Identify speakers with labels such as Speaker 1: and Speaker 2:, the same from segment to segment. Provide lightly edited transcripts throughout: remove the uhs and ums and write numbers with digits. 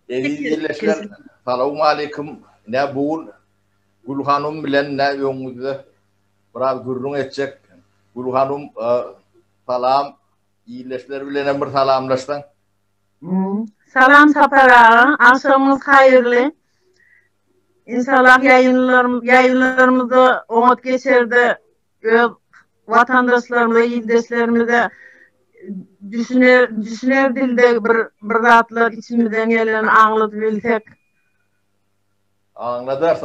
Speaker 1: Evidileşler, salamu aleyküm. Ne bugün Gül Hanım bilen ne yönümüzde biraz gurrun edecek. Gül Hanım salam, iyileşler bilen bir salamlaştan.
Speaker 2: Salam Saper ağa, akşamınız hayırlı. İnşallah yayınlarımızda umut geçerdi. Vatandaşlarımıza, ildeşlerimize düşüner dilde bir zatlar içimizden gelen anlatabilsek.
Speaker 1: Anladars.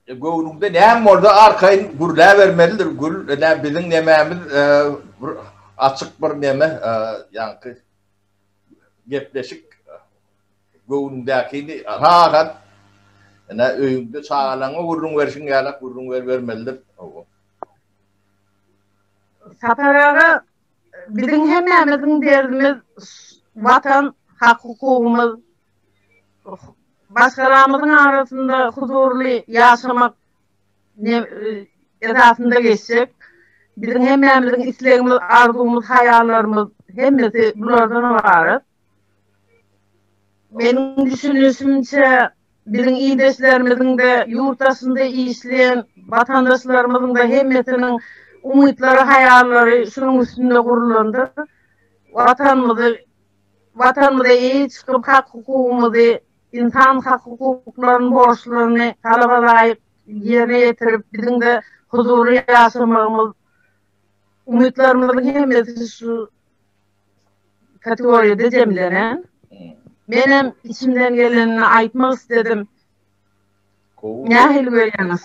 Speaker 1: Gönlümde ne orada arkayın gürle vermelidir. Gül ne bizim nememiz açık bir neme yankı gepleşik gönlümdekini rahat ne öyümde sağlığına vurun versin yalak vurun vermelidir.
Speaker 2: Saper ağa, bizim hemmemizin derdimiz vatan hak hukukumuz, başkalarımızın arasında huzurlu yaşamak esasında geçecek. Bizim hemmemizin isteğimiz, arzumuz, hayallerimiz hemmesi bunlardan var. Benim düşünüşümce bizim iyileşlerimizin de yurttaşında işleyen vatandaşlarımızın da hemmesinin umutları, hayalleri şunun üstünde kurulandır. Vatanımıza iyi çıkıp hak hukukumuzu, insan hak hukuklarının borçlarını talaba layık yerine getirip bizim de huzurlu yaşamamız, umutlarımızın hemmesi şu kategoride cemlenen. Benim içimden gelenini aytmak istedim. Ne hil görüyorsunuz?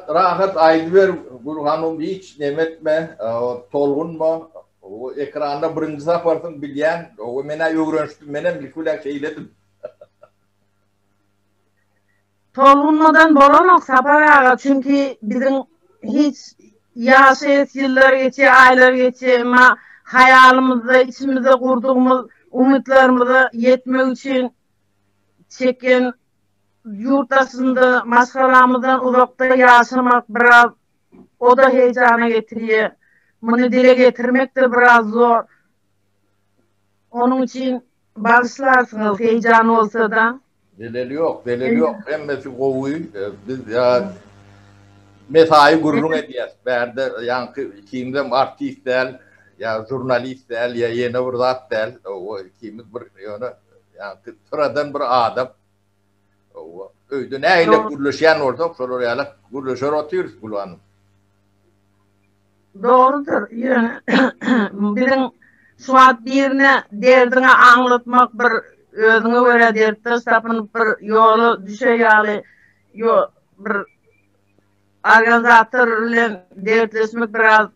Speaker 1: Rahat aydı ver Gül Hanım hiç nemetme, tolgunma. O ekranda birinci safarsın bilyen, o mena öğrençtim, menem likulak şeyledim.
Speaker 2: Tolgunmadan bolamak Saper ağa, çünkü bizim hiç yaşayıp yıllar geçiyor, aylar geçiyor ama hayalimizde, içimizde kurduğumuz umutlarımıza yetmek için çeken yurttaşında maskaramızdan uzakta yaşamak biraz o da heyecana getiriyor. Bunu dile getirmek de biraz zor. Onun için bağışlarsınız heyecan olsa da.
Speaker 1: Deleli yok. Emmesi kovuyu biz ya mesai gurrun ediyaz. Berde yankı kimde artist değil, ya jurnalist değil, ya yeni bir zat değil. O kimimiz bir yankı sıradan bir adam. Öyle neyle gürleşen orada, sonra yalak gürleşer atıyoruz Gül Hanım.
Speaker 2: Doğrudur. Yani bizim şu an birine derdini anlatmak bir özüne göre dertte sapınıp bir yolu düşeyali bir organizatörle dertleşmek biraz,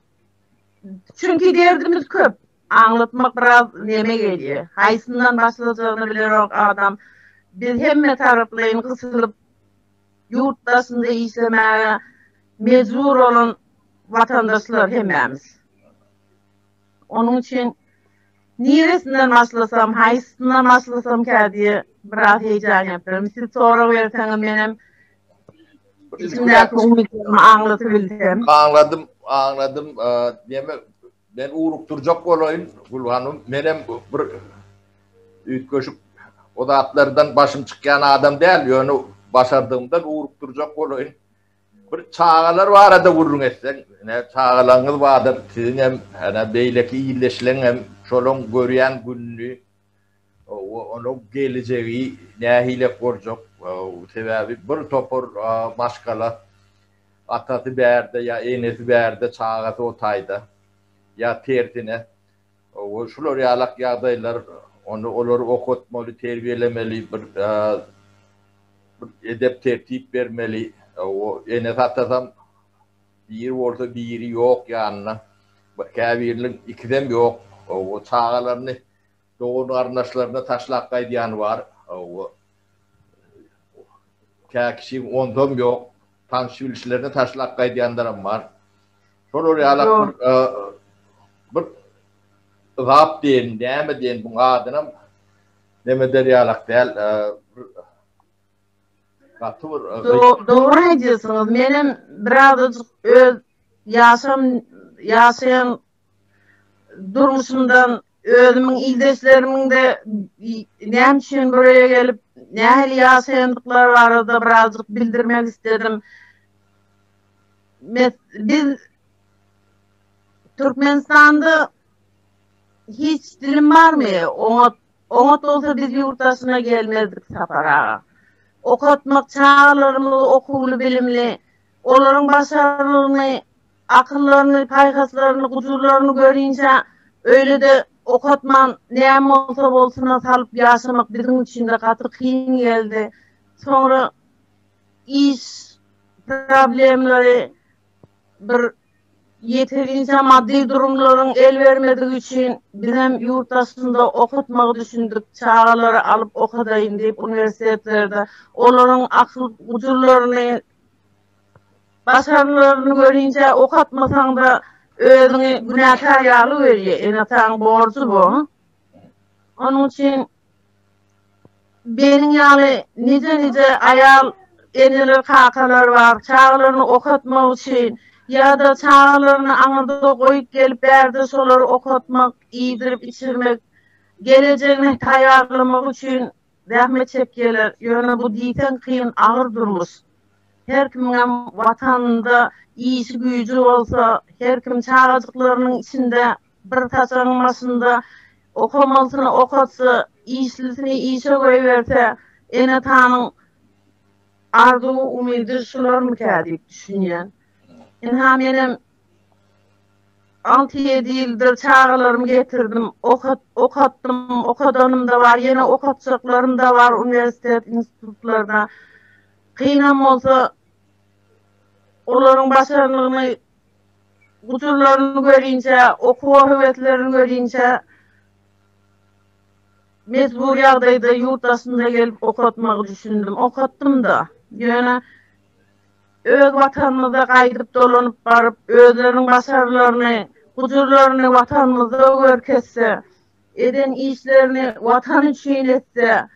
Speaker 2: çünkü derdimiz köp. Anlatmak biraz neme geliyor. Haysından başlayacağını bilir adam. Biz hemme taraflayın kısılıp yurttasında işlemeye mecbur olan vatandaşlar hemmemiz. Onun için neresinden başlasam, haysından başlasam ki diye biraz heyecan yapıyorum. Siz sonra verirseniz benim içimdeki umutlarımı anlatabilsem.
Speaker 1: Anladım. Ben uğrukturacak olayım Gül Hanım. Benim bir ütköşüp odatlardan başım çıkan adam değil. Yani başardığımdan uğrukturacak olayım. Bir çağalar var da vurun etsen. Çağalarınız vardır. Sizin hem beyleki iyileşilen hem şolun görüyen günlüğü. Onun geleceği nehiyle korcak. Sebebi bir topur maşkala. Atası bir yerde ya enesi bir yerde çağatı otayda. Ya tertine. Şular yalak yağdaylar. Onları okutmalı, terbiyelemeli, bir edep tertip vermeli. O enes atasam bir orta biri yok yanına. Kabirlik ikidem yok. O çağalarını doğun arnaşlarına taşlak kaydiyan var. O kişinin ondan yok. Tanışvillişlerine taşlak kaydiyanlarım var. Sonra yalak bir gap deyin, neme deyin bu adına neme der yalak değil.
Speaker 2: Doğru ediyorsunuz. Benim birazcık yaşayan durmuşumdan özümün ildeşlerimin de nem için buraya gelip nähili ýaşaýandyklary barada birazcık bildirmek istedim. Biz Türkmenistanda hiç dilim var mı? Oňat olsa biz yurtdaşyna gelmezdik sapara. Okutmak çağlarımız okulu bilimli. Onların başarılarını, akıllarını, paykaslarını, huzurlarını görünce öyle de okutman neyem olsa bolsuna salıp yaşamak bizim için de katı kıyın geldi. Sonra iş problemleri bir yeterince maddi durumların el vermediği için bizim yurtdaşında okutmak düşündük. Çağları alıp okudayım deyip üniversitelerde onların akıl ucurlarını, başarılarını görünce okutmasan da özüne günahkar yağlı veriyor. Enatan borcu bu. Onun için benim yani nice ayal eneler kakalar var. Çağlarını okutmak için ya da çağlarını anında koyup gelip berdi soları okutmak, iyidirip içirmek, geleceğini tayarlamak için rahmet çekyeler. Yani bu diyten kıyın ağır durmuş. Her kimin vatanında iyisi gücü olsa, her kim çağırdıklarının içinde bir taşınmasında okumasını okutsa, iyisini iyisi koyuverse, enetanın arzu umidi şular mı kâdip düşünüyen. İnham benim 6-7 yıldır çağrılarımı getirdim, okuttum, okudanım da var, yine okutacaklarım da var üniversite, institutlarda. Kıynam olsa onların başarılarını, huzurlarını görünce, oku hüvetlerini görünce mecbur yağdaydı yurtdaşında gelip okutmak düşündüm. Okuttum da. Yani öz vatanımıza kaydıp dolanıp barıp özlerinin başarılarını, huzurlarını vatanımıza görketse, eden işlerini vatan için etse,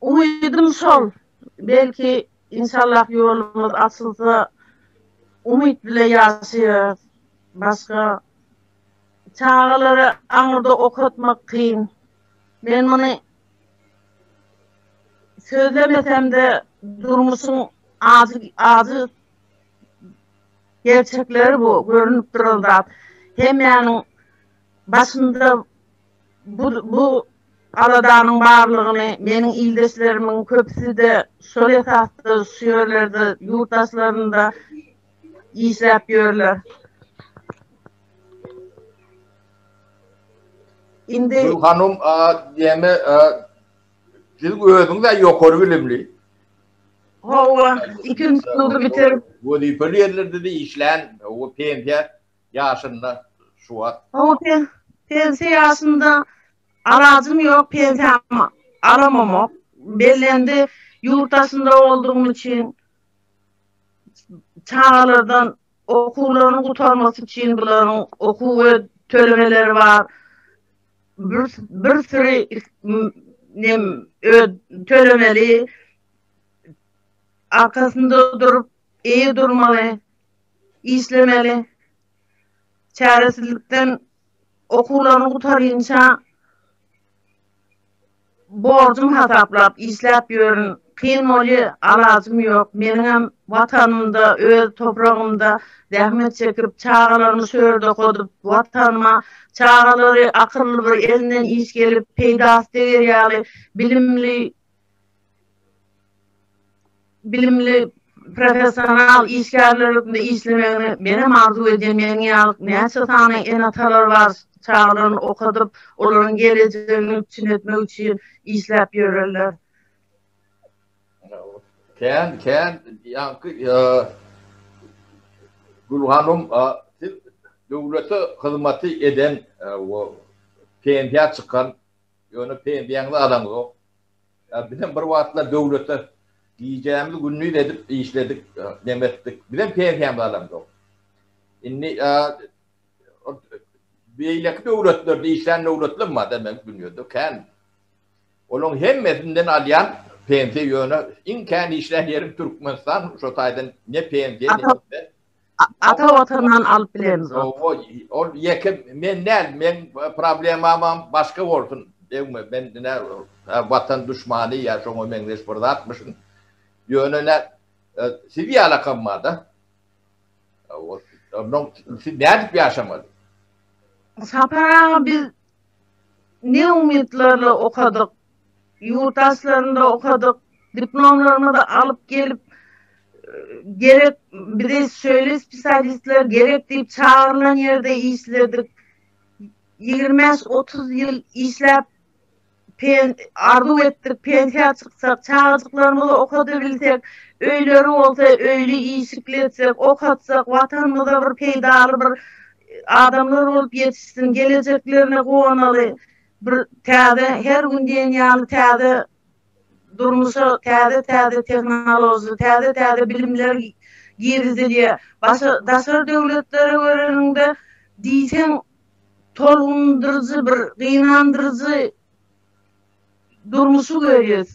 Speaker 2: umidim sol. Belki inşallah yolumuz açılsa umut bile yaşıyor. Başka çağrıları anırda okutmak kıyın. Ben bunu sözlemesem de durmuşun ağzı gerçekleri bu. Görünüp duruldu. Hem yani başında bu aladanın varlığını, benim ildeşlerimin köpüsü de şol esaslı suyörlerde, yurttaşlarında işlep görürler.
Speaker 1: Bu hanım diyeme siz özünüzde yokur bilimli.
Speaker 2: Hova, 2. sınıfı bitirip.
Speaker 1: Bu dipeli yerlerde de işlen, o pensiye yaşında şu an.
Speaker 2: O pensiye yaşında aracım yok, pensiyem alamam. Bellendi yurtdaşında olduğum için çağlardan okullarını kurtarması için bunların okul ve tölemeleri var. Bir sürü tölemeli, arkasında durup iyi durmalı, işlemeli. Çaresizlikten okullarını kurtarınca borcum hesaplap, işlep yörün, kıyın olu alacım yok. Benim vatanımda, öz toprağımda rahmet çekip çağrılarını söyledi kodup vatanıma çağrıları akıllı bir elinden iş gelip peydası değerli, bilimli profesyonel işgärlerinde işlemegini benim arzu edemeyeni yalık näçe tane enatalar var çağlarını okudup onların geleceğini tünetmek için işlep yörürler.
Speaker 1: Ken yankı Gül Hanım siz devlete hizmeti eden o pensiye çıkan yani pensiyenin adamı o. Bizim bir vaatlar devlete diyeceğimiz günlüğü edip işledik, demettik. Bizim pensiyemiz adamı o. Şimdi beyleki devletlerde işleyen devletler mi demek bilmiyordu. Ken onun hemmetinden alayan pensiye yönü imkanı işler yerim Türkmenistan şu taydan ne pensiye ne
Speaker 2: ata vatandan alıp bilemiz.
Speaker 1: O yekim men problemam başka olsun. Ben ne vatan düşmanı ya şoňa men reş burada atmışın. Yönüne sivi alakam var da. Siz nerede yaşamadın?
Speaker 2: Sapara biz ne umutlarla okudık. Yurttaşlarında okudık. Diplomlarını da alıp gelip gerek bir de söyle spesialistler gerek deyip çağrılan yerde işledik. 20-30 yıl işlep arzu ettik, pensiya çıksak, çağırdıklarımızı okudabilsek, öyleri olsa öyle iyisikletsek, okatsak, vatanımıza bir peydalı bir adamlar olup yetişsin, geleceklerine kuanalı, bir täze, her gün dünyalı täze durmuşa, täze teknoloji, täze bilimler giriziliye. Başa daşar devletlere göreninde diysen tolundırıcı bir, kıynandırıcı durmuşu görüyoruz.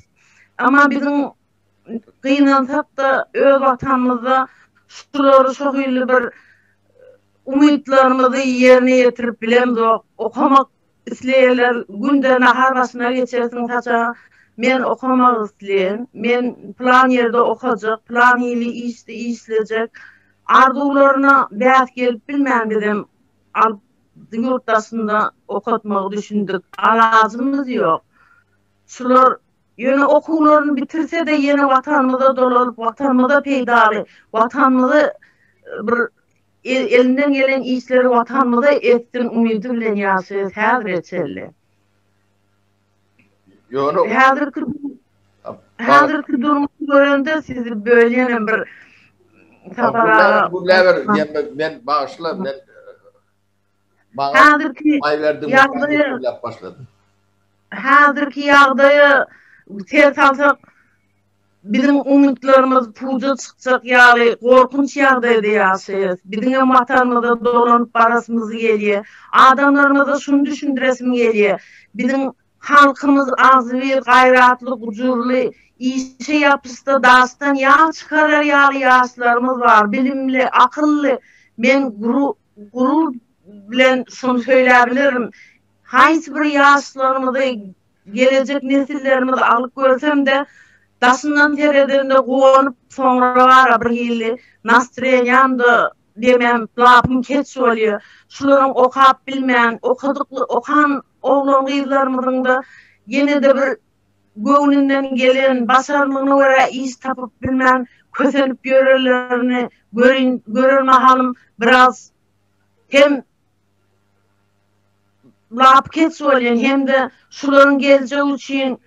Speaker 2: Ama bizim kıynansak da öz vatanımızda şuları çok iyi bir umutlarımızı yerine getirip bilemiz. Okumak isteyenler günde nahar başına geçersin kaça. Men okumak isteyen, men plan yerde okuyacak, plan ili işte işleyecek. Arzularına beyaz gelip bilmeyen dedim. Yurtdaşında okutmak düşündük. Alacımız yok. Şular yine okullarını bitirse de yine vatanımıza dolalıp, vatanımıza peydalı, vatanımıza bir elinden gelen işleri vatanımıza etsin umudu bilen yaşayız her reçelli. Hazırki durumu görende sizi böyleyen bir
Speaker 1: tapara... Bu lever, ben bağışla, ben bana ay verdim, başladım.
Speaker 2: Hazırki yağdayı ters alsak bizim umutlarımız puca çıkacak yani korkunç yağdaydı yaşayız. Bizim vatanımıza dolanıp parasımız geliyor. Adamlarımıza şunu düşündüresim geliyor. Bizim halkımız azvi, gayratlı, gururlu, işe yapısta dastan yağ çıkarar yağlı yaşlarımız var. Bilimli, akıllı. Ben gurur bilen şunu söyleyebilirim. Haysi bir yaşlarımızı, gelecek nesillerimizi alıp görsem de daşından terederinde kuvanıp sonra var bir hili Nastrenyan'da demem lapım keç oluyor. Şuların okap bilmeyen, okan oğlan kızlarımızın da yine de bir gönlünden gelen başarılığına göre iş tapıp bilmeyen kösenip görürlerini görülme halim biraz hem lap keç oluyor hem de şuların geleceği için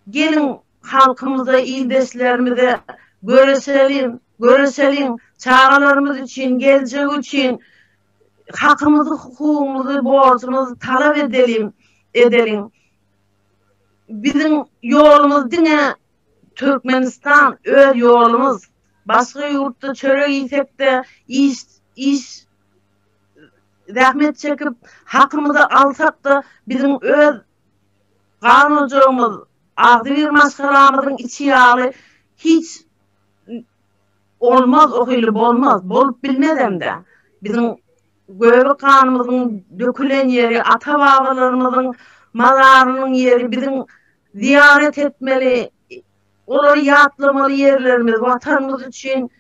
Speaker 2: gelin halkımıza, ildeşlerimize göreselim, çağrılarımız için, geleceği için hakkımızı, hukukumuzu, borcumuzu talep edelim. Bizim yolumuz dine Türkmenistan, öz yolumuz. Başka yurtta çörek yiysek de iş zahmet çekip hakkımızı alsak da bizim öz kanuncuğumuz, ağzı bir maskaramızın içi yağlı hiç olmaz, o hili olmaz. Bolup bilmezem de. Bizim göğü kanımızın dökülen yeri, ata babalarımızın mazarının yeri, bizim ziyaret etmeli, onları yatlamalı yerlerimiz, vatanımız için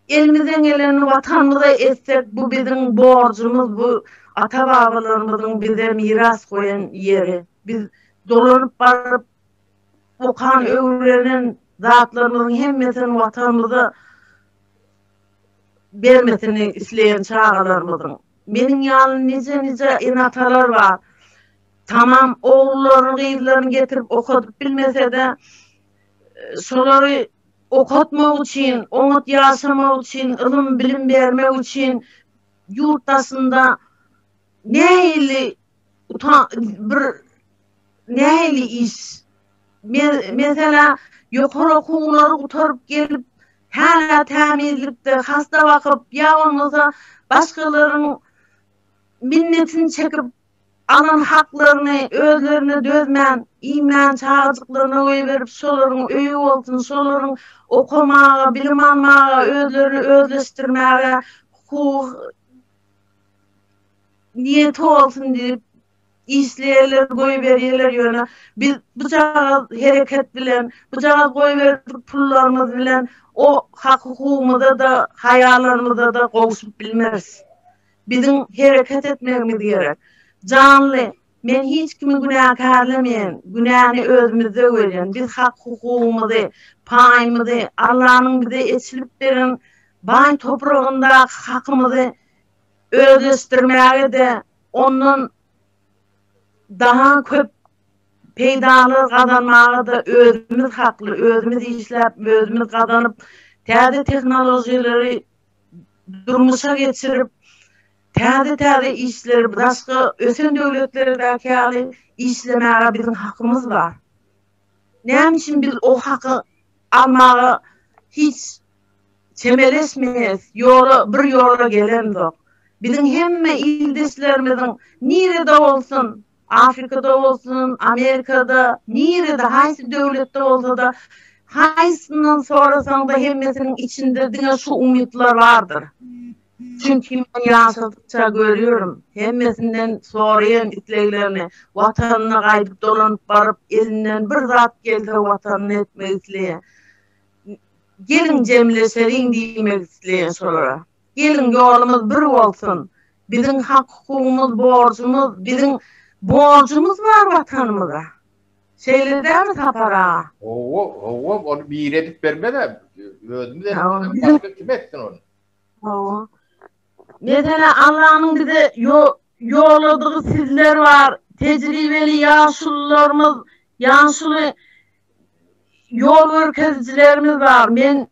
Speaker 2: elimizden geleni vatanımıza etsek, bu bizim borcumuz, bu ata babalarımızın bize miras koyan yeri. Biz dolanıp barıp okan öğrenen zatlarımızın hemmesini vatanımıza vermesini isteyen çağalarımızın. Benim yanım nice inatalar var. Tamam oğullarını, kızlarını getirip okutup bilmese de soruları okutmak için, umut yaşamak için, ilim bilim vermek için yurttasında neyli iş. Mesela yukarı okulları utarıp gelip hala temizlikte hasta bakıp ya olmasa başkalarının minnetini çekip anan haklarını, özlerini dözmen, iman çağcıklarına oy verip, soların öýü olsun, soların okumağa, bilim almağa, özlerini özleştirmeye, hukuk niyeti olsun deyip, işleyeler, koy veriyorlar yöne. Biz bıçağa hareket bilen, bıçağa koy verip pullarımız bilen, o hak hukukumuza da, hayallarımıza da kavuşup bilmez. Bizim hareket etmemiz gerek. Canlı, men hiç kimi günahkarlamayan, günahını özümüzde veren, biz hak hukukumuzu, payımızı, Allah'ın bize eçilip veren, bay toprağında hakkımızı özleştirmeye de, onun daha köp peydalığı kazanmağa da özümüz haklı, özümüz işlep, özümüz kazanıp, täze teknolojileri durmuşa geçirip, täze işleri, başka ösen devletlerdeki hali işlemeye bizim hakkımız var. Ne için biz o hakkı almağa hiç çemeleşmeyiz, bir yola gelemiz. Bizim hemme ildeşlerimizin nerede olsun, Afrika'da olsun, Amerika'da, nerede, haysi devlette olsa da, haysından sonrasan da hemmesinin içinde dine şu umutlar vardır. Çünkü ben yaşadıkça görüyorum, hemmesinden sorayan itleklerini, vatanına kayıp dolanıp barıp, elinden bir zat gelse vatanını etmek isteyen. Gelin cemleşerin demek isteyen sonra. Gelin yolumuz bir olsun. Bizim hak hukukumuz, borcumuz, bizim borcumuz var vatanımıza. Şeyleri der mi tapara?
Speaker 1: Onu bir edip verme de özümüz başka kim etsin onu?
Speaker 2: Mesela Allah'ın bize yolladığı sizler var. Tecrübeli yaşlılarımız, yaşlı yol merkezcilerimiz var. Ben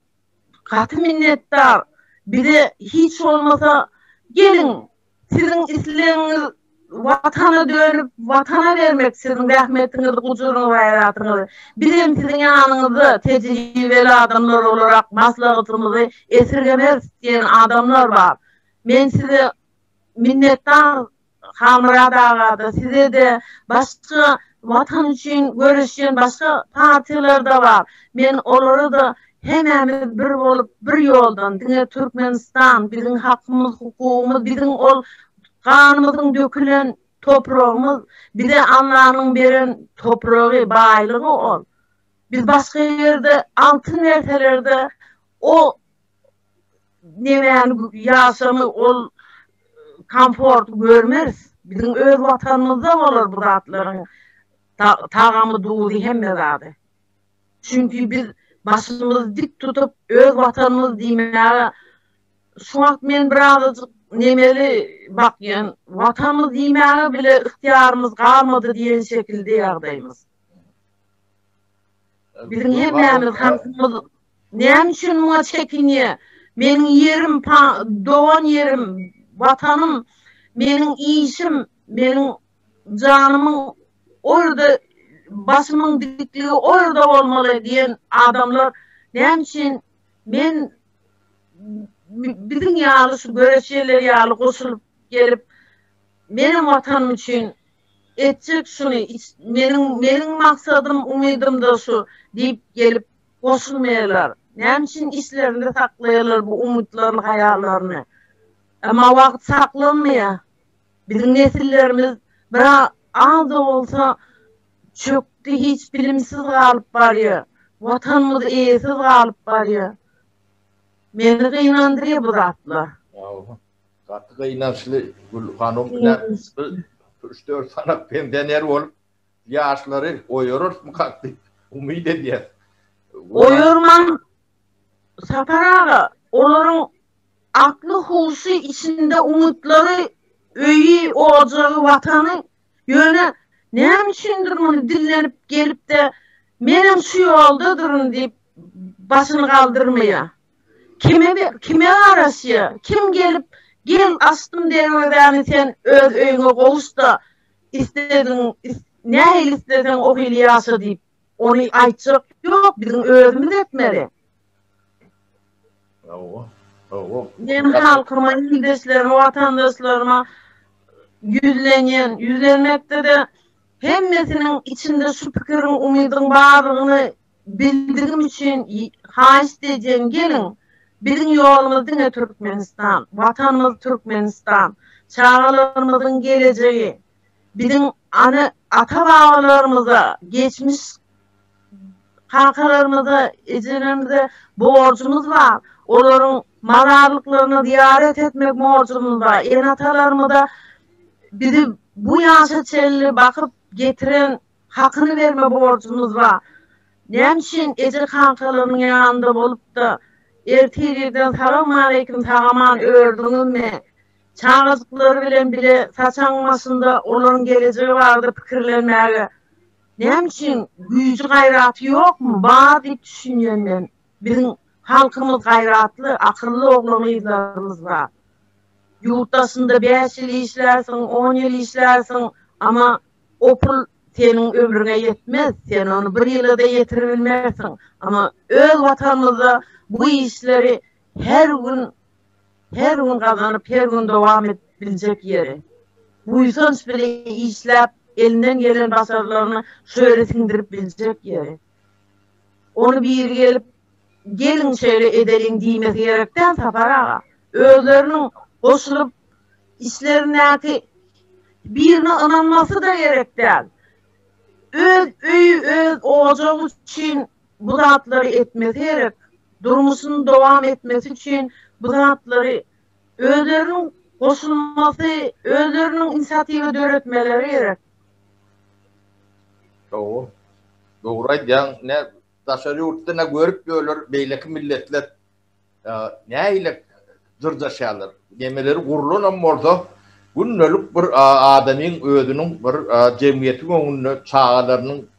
Speaker 2: katı minnettar. Bir de hiç olmasa gelin sizin isteğiniz vatana dönüp vatana vermek sizin rahmetinizi, kucurunu ve hayatınızı. Bizim sizin yanınızı tecrübeli adamlar olarak maslahatımızı esirgemez diyen adamlar var. Ben size minnettar Hamra Dağı'da, size de başka vatan için görüşen başka partiler de var. Ben onları da hemimiz bir olup bir yoldan, dine Türkmenistan, bizim hakkımız, hukukumuz, bizim ol kanımızın dökülen toprağımız, bir de Allah'ın veren toprağı, baylığı ol. Biz başka yerde, altın ertelerde o nemen yaşamı, o komfortu görmeriz. Bizim öz vatanımızda olur bu zatların tağamı doğru hem de. Çünkü biz başımızı dik tutup öz vatanımız demeye şu an men birazcık nemeli bakyan vatanımız demeye bile ihtiyarımız kalmadı diyen şekilde yerdeyimiz. Bizim hemimiz hakkımız ne için buna çekiniyor? Benim yerim, doğan yerim, vatanım, benim işim, benim canımın orada, başımın dikliği orada olmalı diyen adamlar ne için ben bizim yağlı şu göreçeler yağlı koşulup gelip benim vatanım için edecek şunu, benim maksadım, umidim da şu deyip gelip koşulmayalar. Ne için işlerinde saklayalar bu umutlarını, hayallerini. Ama vakit saklanmıyor. Bizim nesillerimiz biraz az da olsa çöktü, hiç bilimsiz kalıp varıyor. Vatanımız iyisiz kalıp varıyor. Beni kıynandırıyor bu zatlar.
Speaker 1: Katı kıynaşlı Hanım bilen 3-4 sana pendener olup yaşları oyurur mu kalktı? Umid ediyor.
Speaker 2: Oyurman Safar ağa, onların aklı huşu içinde umutları öyü olacağı vatanı yöne ne içindir bunu dillenip gelip de benim şu yolda durun deyip başını kaldırmaya. Kime arasıyor? Kim gelip gel astım demeden sen öz öyüne kovuş da istedin, ne hil istedin o hil yaşa deyip onu aytacak yok, bizim özümüz etmeli. Benim halkıma, ildeşlerime, vatandaşlarıma yüzlenmekte de hemmesinin içinde şu pikirin, umidin bağrını bildirgim için ha isteyeceğim gelin. Bizim yolumuz dine Türkmenistan, vatanımız Türkmenistan, çağlarımızın geleceği, bizim ata babalarımıza, geçmiş kankalarımıza, ecelerimize borcumuz var. Onların mağarlıklarını ziyaret etmek borcumuz var. Enatalarımı da bizi bu yaşa çelli bakıp getiren hakkını verme borcumuz var. Nemşin ecel kankalarının yanında olup da ertiyerden selamun aleyküm tağaman ördünüz mü? Çağızlıkları bilen bile saçanmasında onların geleceği vardı fikirlenmeye. Nemşin gücü gayratı yok mu? Bana deyip düşünüyorum ben. Bizim halkımız gayratlı, akıllı oğlanıylarımız var. Yurttasında 5 yıl işlersin, 10 yıl işlersin ama o pul senin ömrüne yetmez. Sen onu bir yıla da yetirebilmezsin. Ama öz vatanımızda bu işleri her gün kazanıp her gün devam edebilecek yeri. Bu yüzden bile işlep elinden gelen başarılarını şöyle sindirip bilecek yeri. Onu bir gelip gelin şöyle edelim diymesi gerekten sapara. Özlerinin koşulup işlerindeki birine inanması da gerek değil. Öz ocağı için bu zatları etmesi gerek. Durmuşun devam etmesi için bu zatları özlerinin koşulması, özlerinin inisiyatifi öğretmeleri gerek.
Speaker 1: Doğru. Doğru. Yani ne taşarı yurtta ne görüp görülür beyleki milletler ne ile zırcaşarlar. Yemeleri kurulun ama orada günlük bir adamın ödünün bir cemiyetin önünde çağlarının,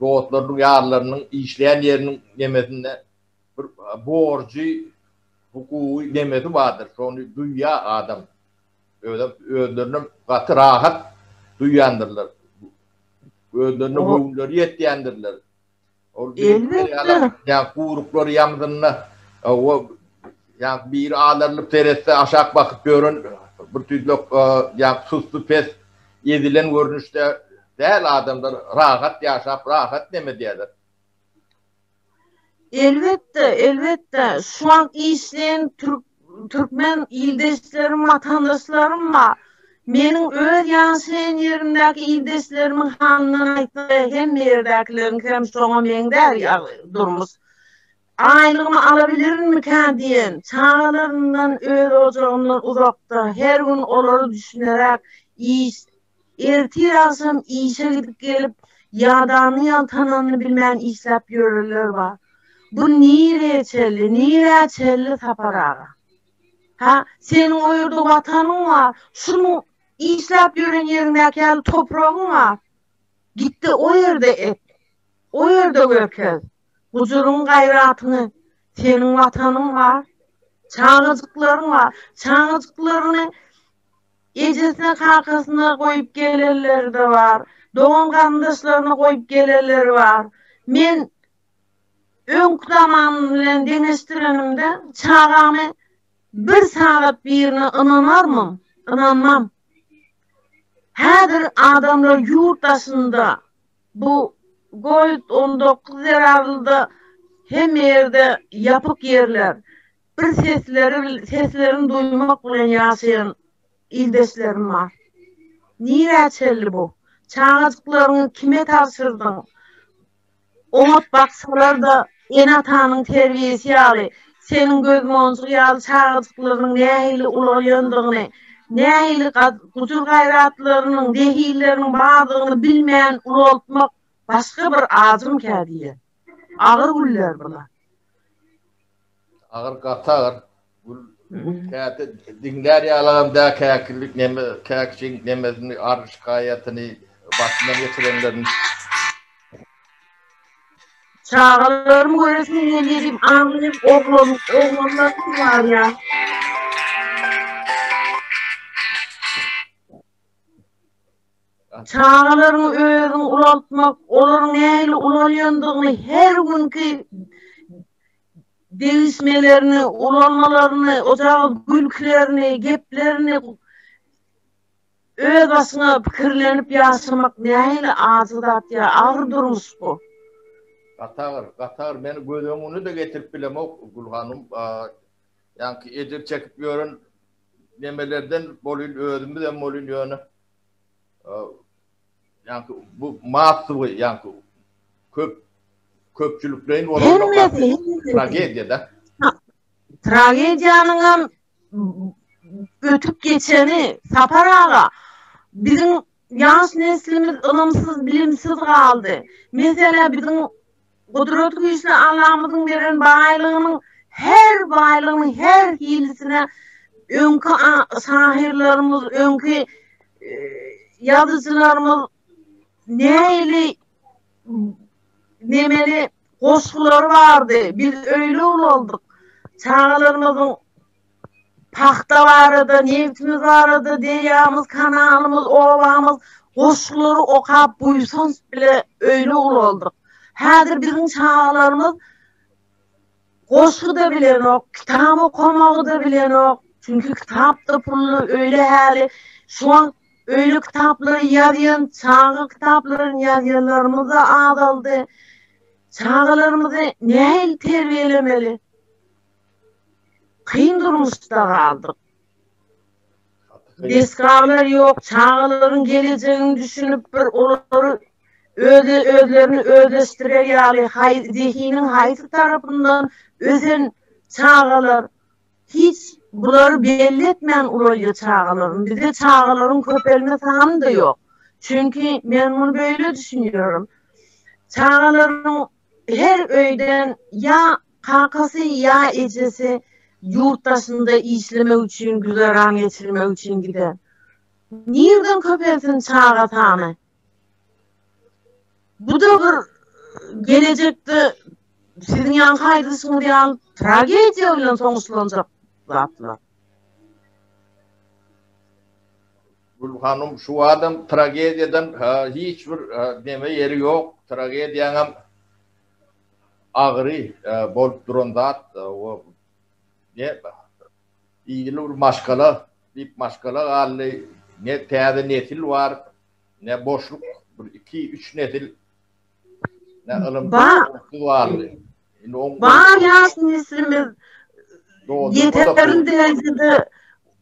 Speaker 1: doğutlarının, yarlarının, işleyen yerinin yemesinde bir borcu, hukuku yemesi vardır. Sonra dünya adam. Ödünün katı rahat duyandırlar. Ödünün boyunları yetyendirler.
Speaker 2: Elbette.
Speaker 1: Yani kuyrukları yamdığında yani bir ağlarlıp tereste aşağı bakıp görün bir tüylük yani suslu pes yedilen görünüşte değil adamlar rahat yaşap rahat deme diyorlar.
Speaker 2: Elbette. Şu an işleyen Türkmen ildeşlerim, vatandaşlarım var. Menin öz yaşayan yerimdeki ildeşlerimin hanından ayttığı hem yerdekilerin hem şoňa men der durmuş. Aylığımı alabilir mi diyen, çağlarından öz ocağından uzakta, her gün onları düşünerek ertirasım işe gidip gelip yadanı yaltananını bilmeyen işlep yörürler var. Bu nire çelli taparağa. Ha, senin o yerde vatanın var, şunu işlep yören yerindeki toprağın var. Gitti o yerde et, o yerde gökez. Huzurun gayratını, senin vatanın var, çağızlıkların var. Çağızlıklarını ecesine kalkasına koyup gelirler de var. Doğan kardeşlerine koyup gelirler var. Men ön zamanla deneştirenimde çağamı bir saat birine inanar mı? İnanmam. Her adamlar yurtdaşında bu COVID-19 zararlıda hem yerde yapık yerler bir seslerini duymak bilen yaşayan ildeşlerim var. Niye çelli bu? Çağızlıklarını kime tavsırdın? Umut baksalar da enatanın terbiyesi yağlı. Senin gözmonsu yağlı çağızlıklarının nehili ulayandığını, nehili kucur gayratlarının, dehillerinin bağdığını bilmeyen ulatmak başka bir azım kâdiye. Ağır güller buna.
Speaker 1: Ağır katı ağır. Kâti dinler yağlarında kâkilik kâkçin nemesini, arş kayatını başından getirenlerin
Speaker 2: Çağlarımı göresin ne diyeyim, anlayıp oğlanlarım var ya. Çağlarını öğren ulatmak, onların neyle ulanıyandığını, her günkü değişmelerini, ulanmalarını, ocağı gülklerini, geplerini öz başına pikirlenip yaşamak neyle azıdat ya, ağır durmuş bu.
Speaker 1: Katar beni gözümünü de getirip bilem o Gülhanım. Yani edir çekip görün nemelerden bolun özümü de bolun yönü. Yani bu mahsubu yani köpçülüklerin olan tragediyada.
Speaker 2: Tragediyanın ötüp geçeni Sapar ağa. Bizim yaş neslimiz ılımsız, bilimsiz kaldı. Mesela bizim kudret güçlü Allah'ımızın veren baylığının her hilisine önkü sahirlerimiz, önkü yazıcılarımız neyle nemeli koşkuları vardı. Biz öyle olduk. Çağlarımızın pakta vardı, neftimiz vardı, deryamız, kanalımız, ovamız, koşkuları okap buysan bile öyle olduk. Hadir bizim çağlarımız koşku da bilen ok, kitap okumağı da bilen ok. Çünkü kitap da pullu öyle hali. Şu an öyle kitapları yazıyan, çağ kitapların yazıyanlarımıza adaldı. Çağlarımızı neyle terbiyelemeli? Kıyın durmuşta kaldık. Deskarlar yok, çağların geleceğini düşünüp bir onları özlerini özleştirer yani zihinin haysi tarafından özen çağlar hiç bunları belli etmeyen oluyor çağların. Bize çağların köpelme sahanı da yok. Çünkü ben bunu böyle düşünüyorum. Çağların her öyden ya kankası ya ecesi yurttaşında işleme için, güzel an geçirme için gider. Nereden köpelsin çağa tanı? Bu da bir gelecekte sizin yan kaygısını diyen tragediyle sonuçlanacak zatlar.
Speaker 1: Gülhanım şu adam tragediyeden hiçbir deme yeri yok. Tragediyanın ağrı bolup duran zat o ne ilgili bir maşkala bir maşkala hali ne teyze nesil var ne boşluk bir iki üç nesil ne ılım var.
Speaker 2: Var yaş neslimiz yeterli derecede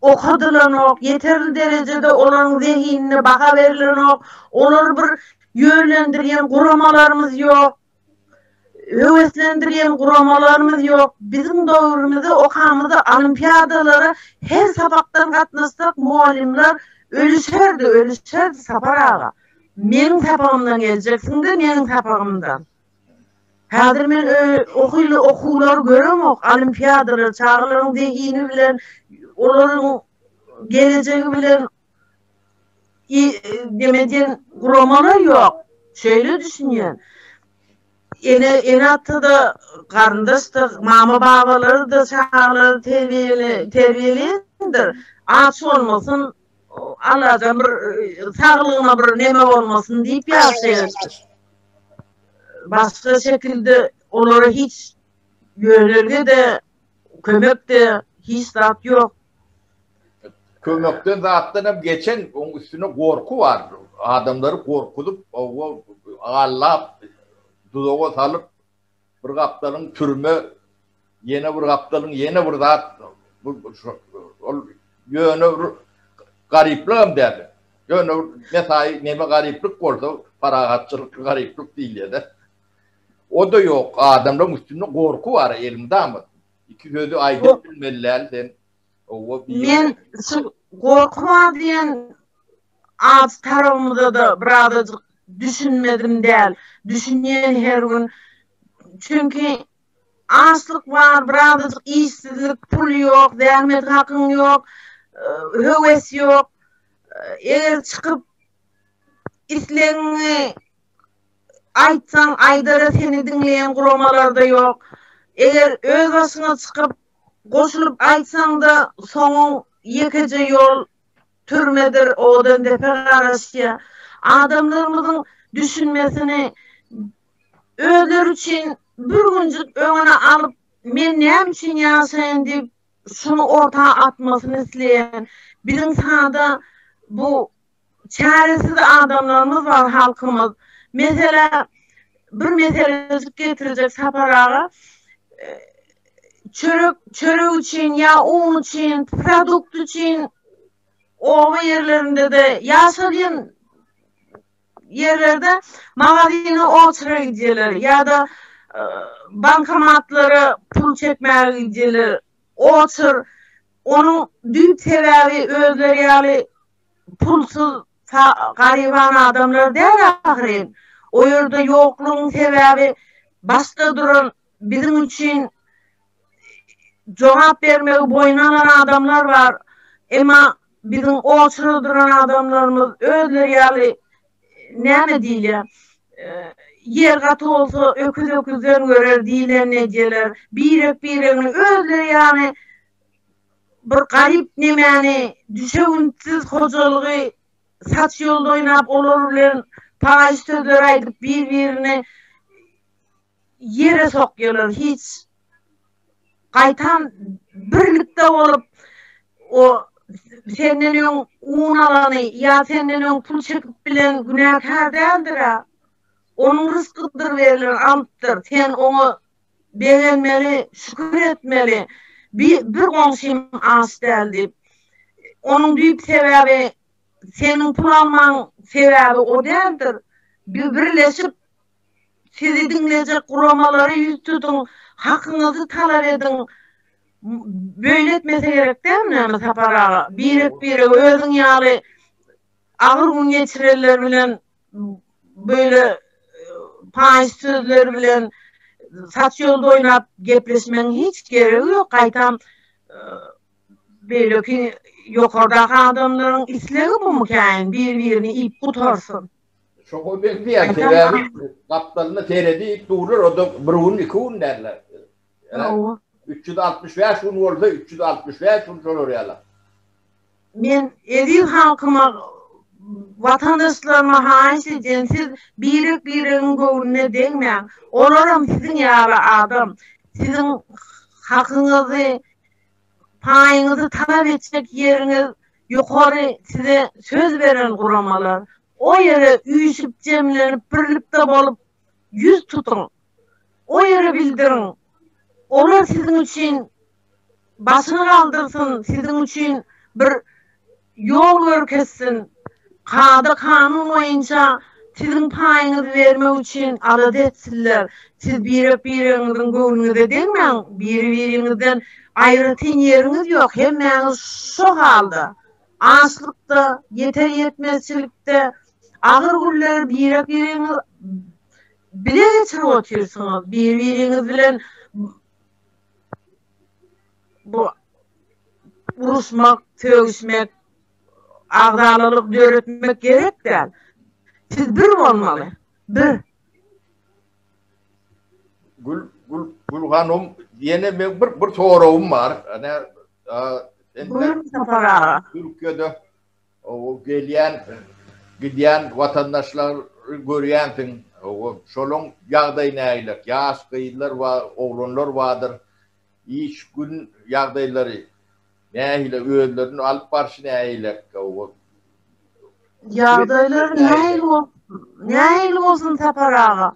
Speaker 2: okudulan ok, yeterli derecede olan zihnine baka verilen ok, onları bir yönlendirilen kuramalarımız yok. Heveslendiren kuramalarımız yok. Bizim doğrumuzda okamızda olimpiyadalara her sabaktan katlaşsak muallimler ölüşerdi Sapar ağa. Benim sapağımdan geleceksin de benim sapağımdan. Hadir ben okular görüm ok, olimpiyadalar, çağların zihini bilen, onların geleceği bilen demediğin kuramalar yok. Şöyle düşünüyorum. Enatı da karındaştır, mama babaları da çağları terbiyelidir. Aç olmasın, Allah'tan bir sağlığına bir neme olmasın deyip yaşayır. Başka şekilde onlara hiç yönlerge de kömek de hiç zat yok.
Speaker 1: Kömekten zaten geçen onun üstüne korku var. Adamları korkutup ağırlap dudağa salıp bir kaptanın türme yeni bir kaptanın yeni bir zat yönü garipliğim derdi. Yönü mesai neme gariplik oldu. Parahatçılık gariplik değil ya. O da yok. Adamların üstünde korku var elimde ama. İki gözü aydın bilmeliler.
Speaker 2: Ben korku var diyen az tarafımda da birazcık düşünmedim değil. Düşünüyen her gün. Çünkü açlık var, birazcık işsizlik, pul yok, vermet hakkın yok, heves yok. Eğer çıkıp islerini aytsan aydara seni dinleyen kuramalar da yok. Eğer öz başına çıkıp koşulup aytsan da sonun yekece yol türmedir odan depe karışıya. Adamlarımızın düşünmesini özler için bir güncük önüne alıp men ne için yaşayın deyip şunu ortaya atmasını isteyen bizim sahada bu çaresiz adamlarımız var halkımız. Mesela bir meselesi getirecek Sapar ağa. Çörek için ya un için, produkt için o yerlerinde de yaşayan yerlerde magazine oturup gidiyorlar ya da bankomatlara pul çekmeye gidiyorlar. Otur onun büyük sebebi özleri yani pulsuz gariban adamlar değil ahirin. O yerde yokluğun sebebi başta duran bizim için cevap vermeyi boyun alan adamlar var. Ama bizim oturup duran adamlarımız özleri yani ne diyorlar? Yer katı olsa öküzden görer diyorlar ne diyorlar. Birini özleri yani bir garip nemeni düşevinsiz hocalığı saç yolda oynap olurlar payış sözler aydıp birine yere sokuyorlar hiç kaytan birlikte olup o senden ön un alanı ya senden ön pul çekip bilen günahkar değildir ha. Onun rızkıdır verilen amttır. Sen onu beğenmeli, şükür etmeli. Bir komşum az geldi. Onun büyük sebebi senin pul alman sebebi o değildir. Birleşip sizi dinleyecek kuramaları yüz tutun. Hakkınızı talep edin. Böyle etmese gerek değil mi Sapar ağa? Bir özün yağlı ağır gün geçirirler bilen böyle payış sözler bilen saç yolda oynap gepleşmenin hiç gereği yok. Kaytan böyle ki yukarıdaki adamların isleri bu mu kain birbirini ip tutarsın.
Speaker 1: Çok o belli ya sebebi kaptanını teyredi durur o da burun iki un derler. Yani 365 un olsa 365 un olur ya.
Speaker 2: Ben edil halkıma vatandaşlarıma haiş edin siz birinin gönlüne değmeyin. Olurum sizin yarı adam. Sizin hakkınızı payınızı talep edecek yeriniz yukarı size söz veren kuramalar. O yere üyüşüp cemlenip birlikte olup yüz tutun. O yere bildirin. Onlar sizin için başını kaldırsın. Sizin için bir yol görkesin. Kanun boyunca sizin payınızı vermek için adet etsinler. Siz birinizin gönlünüze değmeyin. Birinizden ayrıtın yeriniz yok. Hemeniz şu halde. Açlıkta, yeter yetmezçilikte, ağır günler biriniz bile geçirip oturuyorsunuz. Biriniz bilen bu vuruşmak, tövüşmek, ağdalılık öğretmek gerek değil. Siz bir olmalı. Bir.
Speaker 1: Gül Hanım yine bir sorum var. Hani
Speaker 2: Buyurun Sapar ağa.
Speaker 1: Türkiye'de o gidiyen vatandaşlar görüyensin. O şolun yağdayına aylık. Yaş kıyılar var, oğlanlar vardır. İş gün yağdayları neyle öğünlerini alıp barşı neyle
Speaker 2: Yağdaylar neyle olsun Sapar ağa.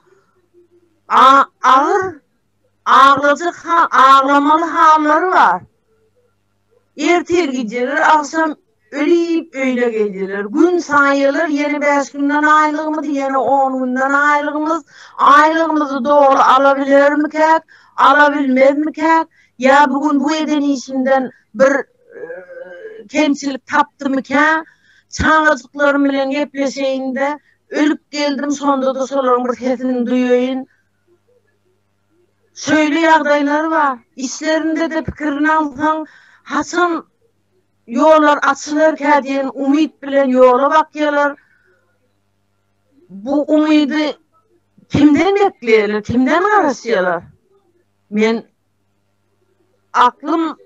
Speaker 2: Ağlayacak ağlamalı halları var. Ertel gidiyorlar, akşam ölüyüp öyle geliyorlar. Gün sayılır, yeni 5 günden aylığımız, yeni 10 günden aylığımız. Aylığımızı doğru alabilir mi kek, alabilmez mi kek? Ya bugün bu eden işimden bir kemçilik taptı mı kek? Çağırcıklarım ile gepleşeyinde ölüp geldim, sonunda da solarım sesini duyuyun. Şöyle yağdaylar var. İşlerinde de fikrini alsan, Hasan yollar açılırken diyen umut bilen yola bakıyorlar. Bu umudu kimden bekliyorlar, kimden arasıyorlar? Ben aklım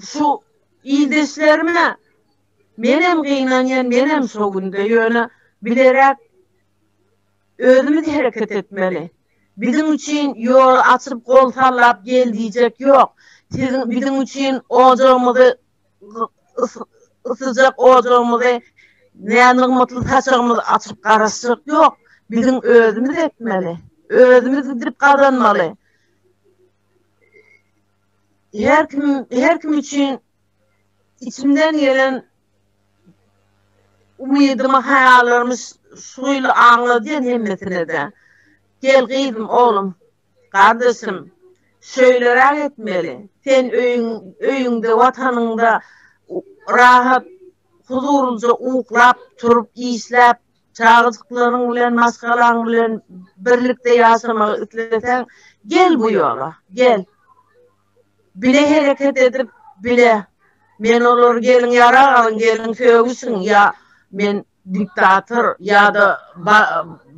Speaker 2: şu iyideşlerime benim kıynayan, benim soğunda yöne bilerek özümüz hareket etmeli. Bizim için yol açıp kol sallap gel diyecek yok. Bizim için ocağımızı ısıcak ocağımızı näme mutlu saçağımız açıp garaşyk yok. Bizim özümüz etmeli. Özümüz gidip kazanmalı. Her kim için içimden gelen umidimi, hayallerimiz suyla anladıyan hemmetine de. Gel kızım, oğlum, kardeşim, şöyle etmeli. Sen öyünde, vatanında rahat, huzurluca uklap, turup, işlep, çağızlıkların bilen, maskaların bilen birlikte yaşamak itlesen, gel bu yola, gel. Bile hareket edip, bile. Men olur gelin yara alın, gelin sögüsün ya men diktatör ya da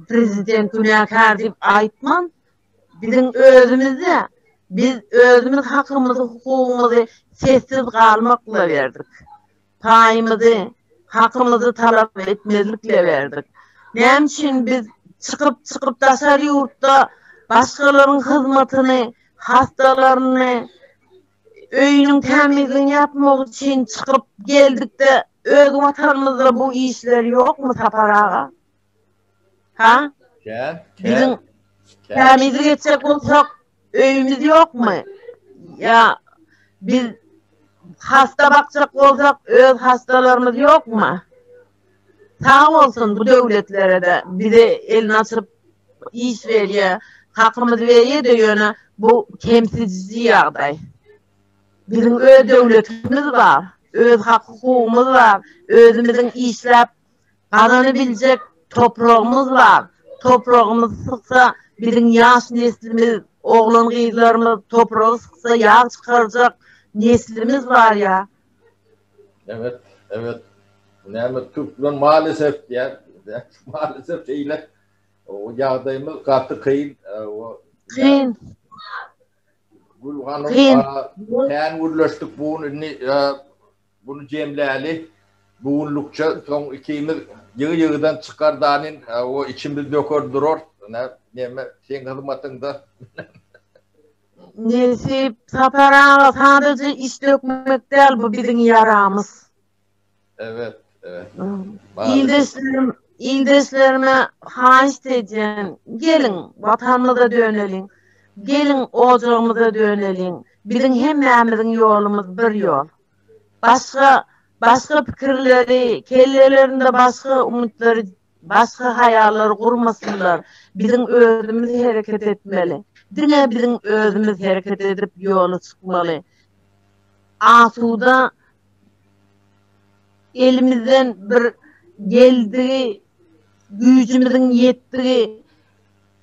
Speaker 2: prezident dünyakar dip aytmam. Bizim özümüzde biz özümüz hakkımızı, hukukumuzu sessiz kalmakla verdik. Payımızı, hakkımızı talep etmezlikle verdik. Nem için biz çıkıp dışarı yurtta başkalarının hizmetini, hastalarını, öyünün temizliğini yapmak için çıkıp geldik de öz vatanımızda bu işler yok mu Saparağa? Ha? Bizim temizlik edecek olsak öyümüz yok mu? Ya biz hasta bakacak olsak öz hastalarımız yok mu? Sağ olsun bu devletlere de bize elini açıp iş veriyor, hakkımızı veriyor da yöne bu temsilcici yağday. Bizim öz devletimiz var, öz hukukumuz var, özümüzün işlep kazanabilecek toprağımız var. Toprağımız sıksa bizim yaş neslimiz, oğlan kızlarımız toprağı sıksa yağ çıkaracak neslimiz var ya.
Speaker 1: Evet, evet. Yani Türkler maalesef maalesef şeyler o yağdayımız katı kıyın.
Speaker 2: Kıyın.
Speaker 1: Gül Hanım, sen vurlaştık bunu cemleyeli. Buğunlukça son ikimiz yığdan çıkardanın o içimiz dökör durur. Sen hizmetinde.
Speaker 2: Nesip, Saparağa sadece iş dökmek değil, bu bizim yaramız.
Speaker 1: Evet, evet.
Speaker 2: İldeşlerime haiş diyeceğim. Gelin vatanımıza dönelim. Gelin ocağımıza dönelim. Bizim hemmemizin yolumuz bir yol. Başka fikirleri, kellelerinde başka umutları, başka hayalleri kurmasınlar. Bizim özümüz hareket etmeli. Dine bizim özümüz hareket edip yolu çıkmalı. Asuda elimizden bir geldiği, gücümüzün yettiği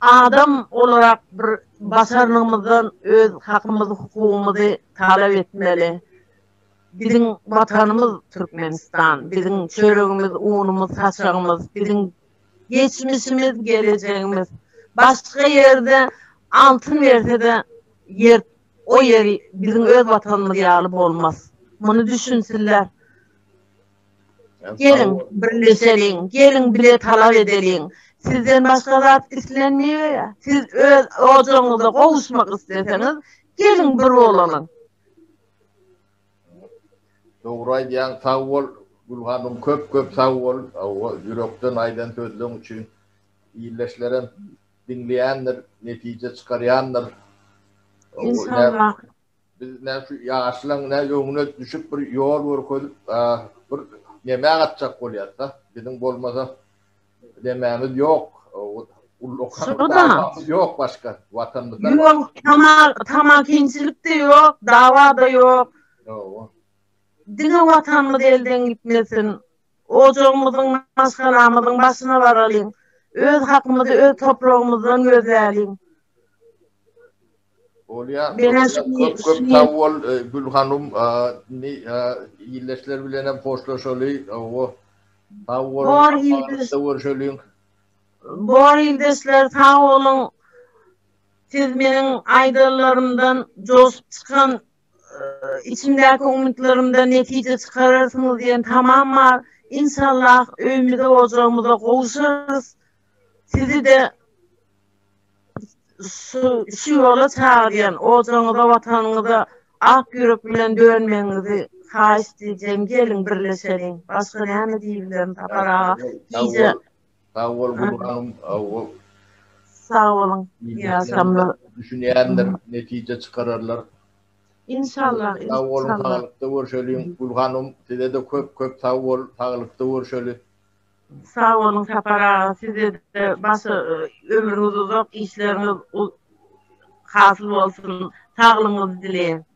Speaker 2: adam olarak bir başarımızdan öz hakkımızı, hukukumuzu talep etmeli. Bizim vatanımız Türkmenistan, bizim çöreğimiz, unumuz, saçağımız, bizim geçmişimiz, geleceğimiz. Başka yerde altın verse de o yeri bizim öz vatanımız yağılıp olmaz. Bunu düşünsünler. Gelin birleşelim, gelin bile talep edelim. Sizden başka zat istenmiyor ya. Siz öz ocağınıza kavuşmak isterseniz gelin bir olalım.
Speaker 1: Doğru diyen sağ ol Gül Hanım, köp sağ ol. Yürekten aydan sözlüğün için iyileşlerin dinleyenler, netice çıkarayanlar.
Speaker 2: İnşallah.
Speaker 1: Biz ne şu yaşlan ne yoluna düşüp bir yol koyup bir yemeğe atacak oluyorsa bizim olmasa dememiz yok. Yok başka vatanımızda.
Speaker 2: Yok, tamakinçilik de yok, dava da yok. Dine vatanımız elden gitmesin. Ocağımızın, maskalarımızın başına varalım. Öz hakkımızı, öz toprağımızdan gözleyelim.
Speaker 1: Köp sağ ol Gül Hanım. İyileşler bilen poşlaşalı. Sağ ol.
Speaker 2: Bor ildeşler sağ olun. Siz benim aydınlarımdan coşup çıkan içimdeki umutlarımdan netice çıkarırsınız diyen tamam var. İnşallah öyümüze ocağımıza kavuşuruz. Sizi de şu yola çağırıyan, ocağınıza, vatanınıza ak yürek bilen dönmeňizi haýys diýjem, gelin birleşelim. Başga näme diýilen tapara. Diýje
Speaker 1: Sağ ol Gülhanım.
Speaker 2: sağ olun. Ýaşamlar.
Speaker 1: Düşünýänler netije çıkararlar.
Speaker 2: İnşallah.
Speaker 1: Sağ olun,
Speaker 2: İnşallah.
Speaker 1: sağlıkta görüşelim. Gülhanım, size de köp sağ ol, sağlıkta görüşelim.
Speaker 2: Sağ olun tapara. Size de başa ömrüňiz uzak, işleriniz hasıl bolsun. Sağlygyňyzy dileýin.